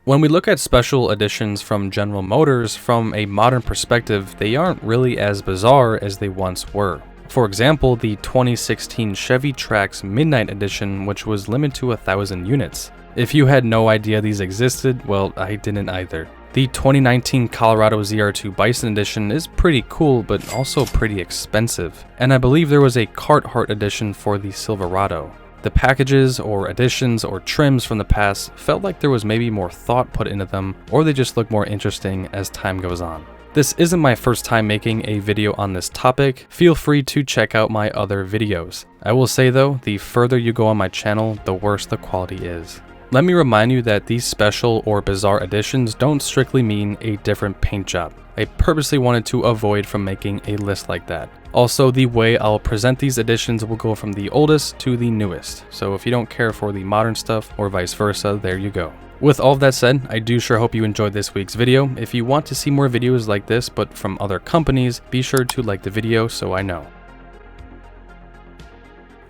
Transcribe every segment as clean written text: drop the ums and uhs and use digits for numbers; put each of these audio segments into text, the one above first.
When we look at special editions from General Motors from a modern perspective, they aren't really as bizarre as they once were. For example, the 2016 Chevy Trax Midnight Edition, which was limited to 1,000 units. If you had no idea these existed, well, I didn't either. The 2019 Colorado ZR2 Bison Edition is pretty cool, but also pretty expensive. And I believe there was a Carhartt edition for the Silverado. The packages or additions or trims from the past felt like there was maybe more thought put into them, or they just look more interesting as time goes on. This isn't my first time making a video on this topic. Feel free to check out my other videos. I will say though, the further you go on my channel, the worse the quality is. Let me remind you that these special or bizarre editions don't strictly mean a different paint job. I purposely wanted to avoid from making a list like that. Also, the way I'll present these editions will go from the oldest to the newest, so if you don't care for the modern stuff or vice versa, there you go. With all of that said, I do sure hope you enjoyed this week's video. If you want to see more videos like this but from other companies, be sure to like the video so I know.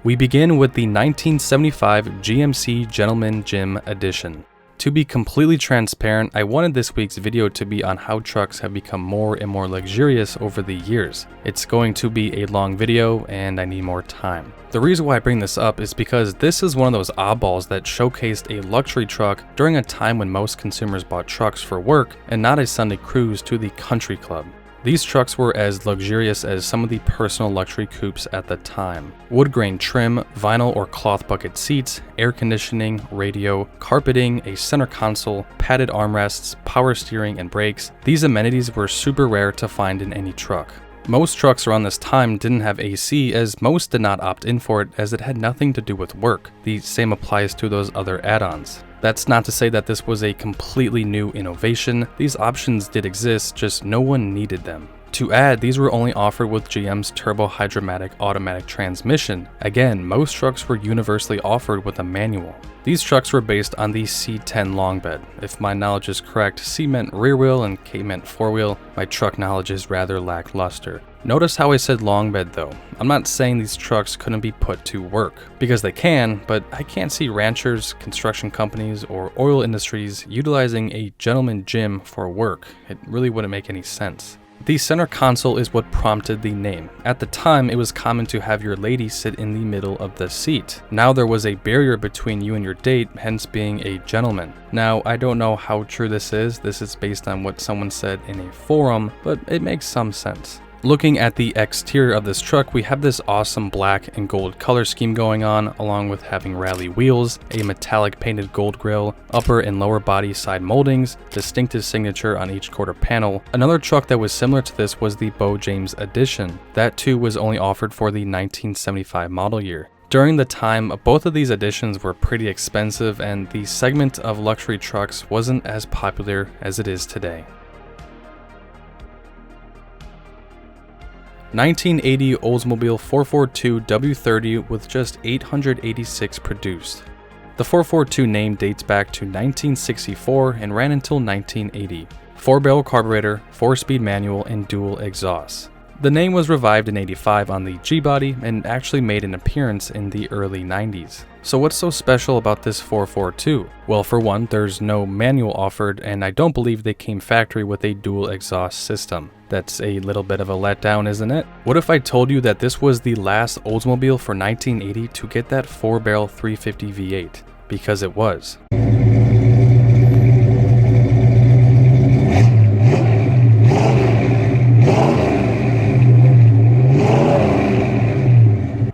We begin with the 1975 GMC Gentleman Jim Edition. To be completely transparent, I wanted this week's video to be on how trucks have become more and more luxurious over the years. It's going to be a long video and I need more time. The reason why I bring this up is because this is one of those oddballs that showcased a luxury truck during a time when most consumers bought trucks for work and not a Sunday cruise to the country club. These trucks were as luxurious as some of the personal luxury coupes at the time. Wood grain trim, vinyl or cloth bucket seats, air conditioning, radio, carpeting, a center console, padded armrests, power steering, and brakes. These amenities were super rare to find in any truck. Most trucks around this time didn't have AC, as most did not opt in for it as it had nothing to do with work. The same applies to those other add-ons. That's not to say that this was a completely new innovation. These options did exist, just no one needed them. To add, these were only offered with GM's turbo-hydromatic automatic transmission. Again, most trucks were universally offered with a manual. These trucks were based on the C10 long bed. If my knowledge is correct, C meant rear wheel and K meant four wheel. My truck knowledge is rather lackluster. Notice how I said long bed though. I'm not saying these trucks couldn't be put to work, because they can, but I can't see ranchers, construction companies, or oil industries utilizing a Gentleman Jim for work. It really wouldn't make any sense. The center console is what prompted the name. At the time, it was common to have your lady sit in the middle of the seat. Now there was a barrier between you and your date, hence being a gentleman. Now, I don't know how true this is based on what someone said in a forum, but it makes some sense. Looking at the exterior of this truck, we have this awesome black and gold color scheme going on, along with having rally wheels, a metallic painted gold grille, upper and lower body side moldings, distinctive signature on each quarter panel. Another truck that was similar to this was the Bo James Edition. That too was only offered for the 1975 model year. During the time, both of these editions were pretty expensive and the segment of luxury trucks wasn't as popular as it is today. 1980 Oldsmobile 442 W30 with just 886 produced. The 442 name dates back to 1964 and ran until 1980. 4-barrel carburetor, 4-speed manual, and dual exhaust. The name was revived in '85 on the G-body and actually made an appearance in the early 90s. So what's so special about this 442? Well, for one, there's no manual offered, and I don't believe they came factory with a dual exhaust system. That's a little bit of a letdown, isn't it? What if I told you that this was the last Oldsmobile for 1980 to get that 4-barrel 350 V8? Because it was.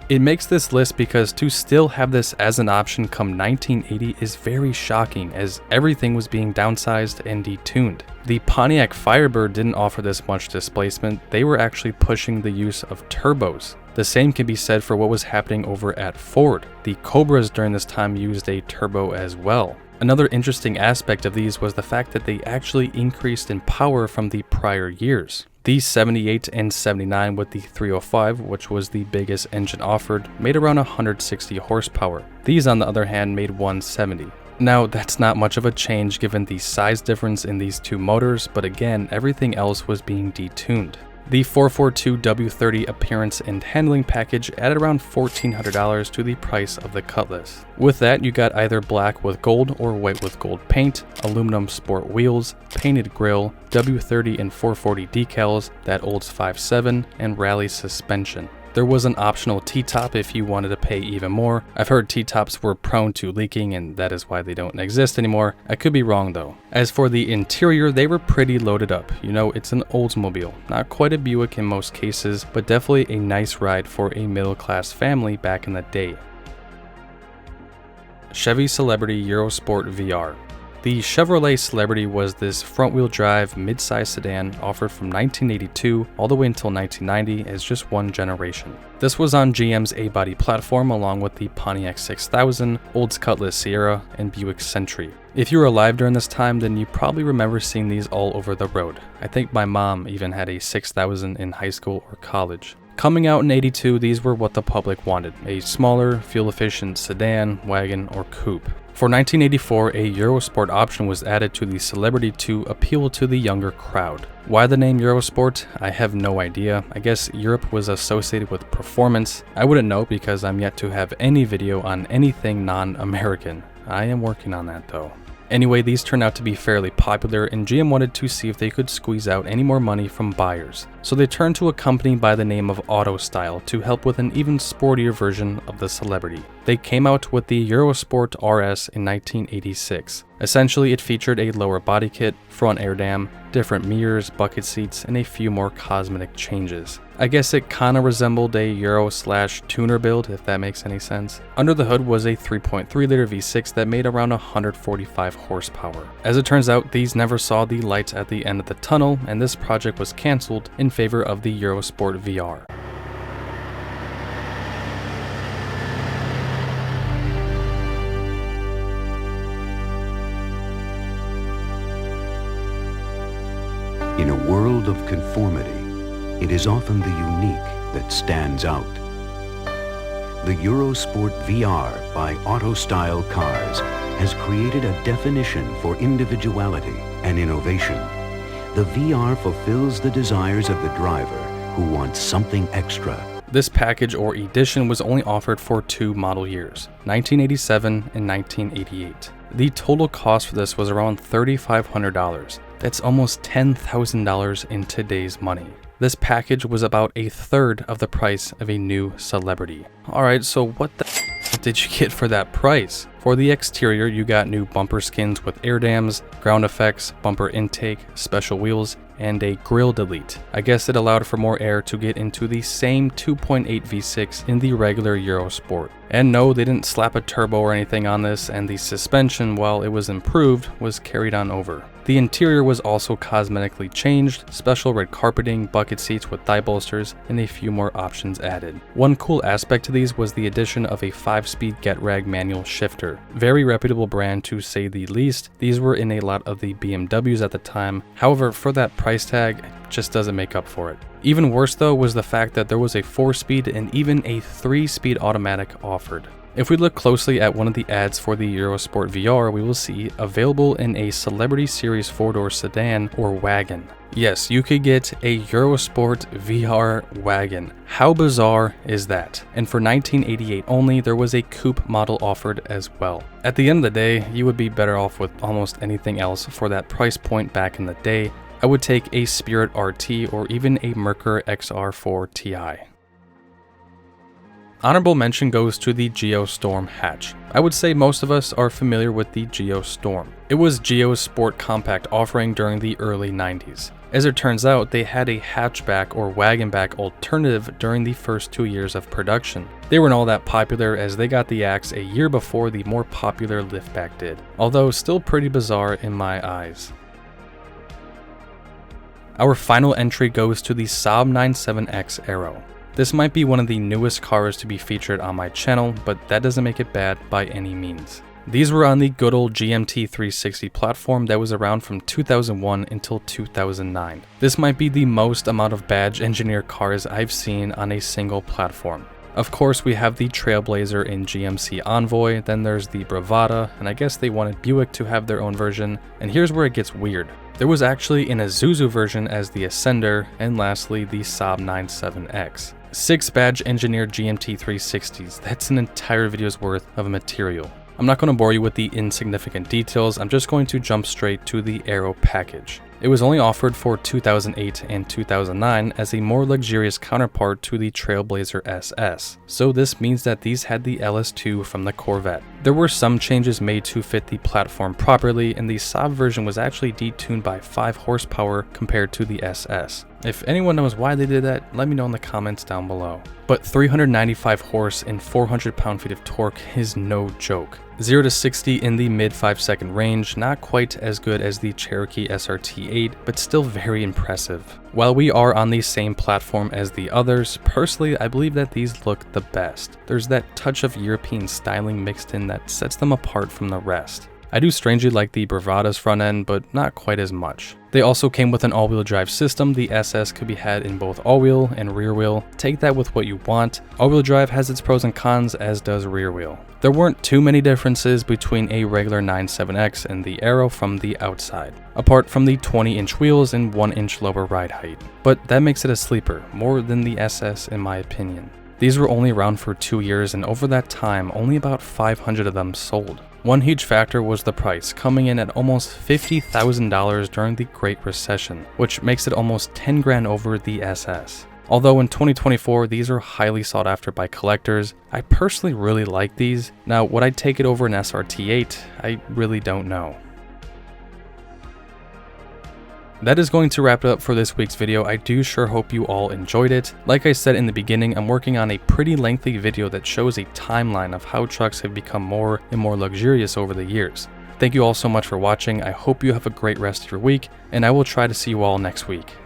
It makes this list because to still have this as an option come 1980 is very shocking, as everything was being downsized and detuned. The Pontiac Firebird didn't offer this much displacement. They were actually pushing the use of turbos. The same can be said for what was happening over at Ford. The Cobras during this time used a turbo as well. Another interesting aspect of these was the fact that they actually increased in power from the prior years. The 78 and 79 with the 305, which was the biggest engine offered, made around 160 horsepower. These on the other hand made 170. Now that's not much of a change given the size difference in these two motors, but again everything else was being detuned. The 442 W30 appearance and handling package added around $1,400 to the price of the Cutlass. With that, you got either black with gold or white with gold paint, aluminum sport wheels, painted grille, W30 and 440 decals, that Olds 5.7, and rally suspension. There was an optional T-top if you wanted to pay even more. I've heard T-tops were prone to leaking and that is why they don't exist anymore. I could be wrong though. As for the interior, they were pretty loaded up. You know, it's an Oldsmobile. Not quite a Buick in most cases, but definitely a nice ride for a middle-class family back in the day. Chevy Celebrity Eurosport VR. The Chevrolet Celebrity was this front-wheel drive mid-size sedan offered from 1982 all the way until 1990 as just one generation. This was on GM's A-body platform along with the Pontiac 6000, Olds Cutlass Sierra, and Buick Sentry. If you were alive during this time, then you probably remember seeing these all over the road. I think my mom even had a 6000 in high school or college. Coming out in '82, these were what the public wanted, a smaller, fuel-efficient sedan, wagon, or coupe. For 1984, a Eurosport option was added to the Celebrity to appeal to the younger crowd. Why the name Eurosport? I have no idea. I guess Europe was associated with performance. I wouldn't know because I'm yet to have any video on anything non-American. I am working on that though. Anyway, these turned out to be fairly popular and GM wanted to see if they could squeeze out any more money from buyers. So they turned to a company by the name of AutoStyle to help with an even sportier version of the Celebrity. They came out with the Eurosport RS in 1986. Essentially, it featured a lower body kit, front air dam, different mirrors, bucket seats, and a few more cosmetic changes. I guess it kinda resembled a Euro/tuner build, if that makes any sense. Under the hood was a 3.3 liter V6 that made around 145 horsepower. As it turns out, these never saw the lights at the end of the tunnel, and this project was cancelled in favor of the Eurosport VR. In a world of conformity, it is often the unique that stands out. The Eurosport VR by AutoStyle Cars has created a definition for individuality and innovation. The VR fulfills the desires of the driver who wants something extra. This package or edition was only offered for 2 model years, 1987 and 1988. The total cost for this was around $3,500. That's almost $10,000 in today's money. This package was about a third of the price of a new Celebrity. Alright, so what the did you get for that price? For the exterior, you got new bumper skins with air dams, ground effects, bumper intake, special wheels, and a grille delete. I guess it allowed for more air to get into the same 2.8 V6 in the regular Eurosport. And no, they didn't slap a turbo or anything on this, and the suspension, while it was improved, was carried on over. The interior was also cosmetically changed, special red carpeting, bucket seats with thigh bolsters, and a few more options added. One cool aspect to these was the addition of a 5-speed GetRag manual shifter. Very reputable brand to say the least. These were in a lot of the BMWs at the time. However, for that price tag, it just doesn't make up for it. Even worse though was the fact that there was a 4-speed and even a 3-speed automatic offered. If we look closely at one of the ads for the Eurosport VR, we will see available in a Celebrity Series 4-door sedan or wagon. Yes, you could get a Eurosport VR wagon. How bizarre is that? And for 1988 only, there was a coupe model offered as well. At the end of the day, you would be better off with almost anything else for that price point back in the day. I would take a Spirit RT or even a Merkur XR4 Ti. Honorable mention goes to the Geostorm hatch. I would say most of us are familiar with the Geostorm. It was Geo's sport compact offering during the early 90s. As it turns out, they had a hatchback or wagon-back alternative during the first 2 years of production. They weren't all that popular as they got the axe a year before the more popular liftback did, although still pretty bizarre in my eyes. Our final entry goes to the Saab 97X Aero. This might be one of the newest cars to be featured on my channel, but that doesn't make it bad by any means. These were on the good old GMT 360 platform that was around from 2001 until 2009. This might be the most amount of badge engineer cars I've seen on a single platform. Of course, we have the Trailblazer in GMC Envoy, then there's the Bravada, and I guess they wanted Buick to have their own version, and here's where it gets weird. There was actually an Isuzu version as the Ascender, and lastly the Saab 97X. 6 badge engineered GMT 360s, that's an entire video's worth of material. I'm not going to bore you with the insignificant details, I'm just going to jump straight to the Aero package. It was only offered for 2008 and 2009 as a more luxurious counterpart to the Trailblazer SS, so this means that these had the LS2 from the Corvette. There were some changes made to fit the platform properly, and the Saab version was actually detuned by 5 horsepower compared to the SS. If anyone knows why they did that, let me know in the comments down below. But 395 horse and 400 pound-feet of torque is no joke. 0 to 60 in the mid 5-second range, not quite as good as the Cherokee SRT8, but still very impressive. While we are on the same platform as the others, personally I believe that these look the best. There's that touch of European styling mixed in that sets them apart from the rest. I do strangely like the Bravada's front end, but not quite as much. They also came with an all-wheel drive system. The SS could be had in both all-wheel and rear wheel. Take that with what you want. All-wheel drive has its pros and cons, as does rear wheel. There weren't too many differences between a regular 97X and the Aero from the outside, apart from the 20-inch wheels and 1-inch lower ride height. But that makes it a sleeper, more than the SS in my opinion. These were only around for 2 years, and over that time, only about 500 of them sold. One huge factor was the price, coming in at almost $50,000 during the Great Recession, which makes it almost 10 grand over the SS. Although in 2024, these are highly sought after by collectors, I personally really like these. Now, would I take it over an SRT8? I really don't know. That is going to wrap it up for this week's video. I do sure hope you all enjoyed it. Like I said in the beginning, I'm working on a pretty lengthy video that shows a timeline of how trucks have become more and more luxurious over the years. Thank you all so much for watching. I hope you have a great rest of your week, and I will try to see you all next week.